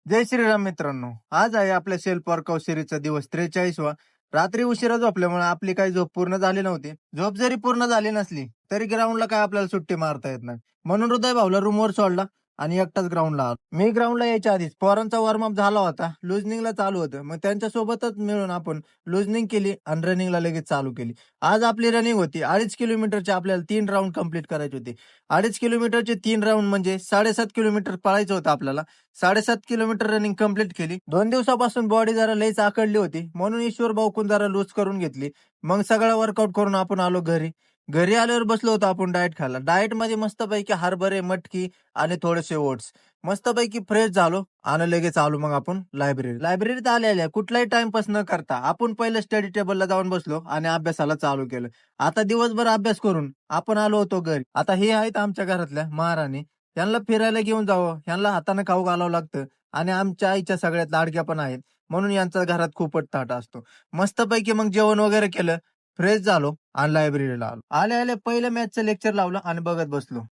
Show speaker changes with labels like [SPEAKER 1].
[SPEAKER 1] जय श्रीराम मित्रांनो. आज आहे आपल्या सेल्फ वर्कआउट सिरीजचा दिवस 43वा. रात्री उशिरा झोपल्यामुळे आपली काही झोप पूर्ण झाली नव्हती. झोप जरी पूर्ण झाली नसली तरी ग्राउंडला काय आपल्याला सुट्टी मारता येत नाही. म्हणून हृदय भाऊला रूमवर सोडला आणि एकटाच ग्राउंडला आलो. मी ग्राउंडला यायच्या आधीच पोरांचा वॉर्मअप झाला होता. लुजनिंगला चालू होतं. मग त्यांच्या सोबतच मिळून आपण लुजनिंग केली आणि रनिंगला लगेच चालू केली. आज आपली रनिंग होती 2.5 किलोमीटरचे. आपल्याला 3 राउंड कंप्लीट करायचे होते. 2.5 किलोमीटरचे 3 राउंड म्हणजे 7.5 किलोमीटर पळायचं होतं आपल्याला. 7.5 किलोमीटर रनिंग कंप्लीट केली. 2 दिवसापासून बॉडी जरा लईच आखडली होती, म्हणून ईश्वर भाऊकून जरा लूज करून घेतली. मग सगळं वर्कआउट करून आपण आलो घरी. घरी आल्यावर बसलो होतो आपण डाएट खायला. डाएट मध्ये मस्तपैकी हरभरे, मटकी आणि थोडेसे ओट्स. मस्तपैकी फ्रेश झालो आणि लगेच आलो मग आपण लायब्ररीत आलेल्या कुठलाही टाइमपास न करता आपण पहिलं स्टडी टेबलला जाऊन बसलो आणि अभ्यासाला चालू केलं. आता दिवसभर अभ्यास करून आपण आलो होतो घरी. आता हे आहेत आमच्या घरातल्या महाराणी. यांना फिरायला घेऊन जावं, यांना हाताने खाऊ घालावं लागतं आणि आमच्या आईच्या सगळ्यात लाडक्या पण आहेत, म्हणून यांचा घरात खूपच ताट असतो. मस्तपैकी मग जेवण वगैरे केलं, फ्रेश झालो आणि लायब्ररीला आलो. आले आले पहिलं मॅथचं लेक्चर लावलं आणि बघत बसलो.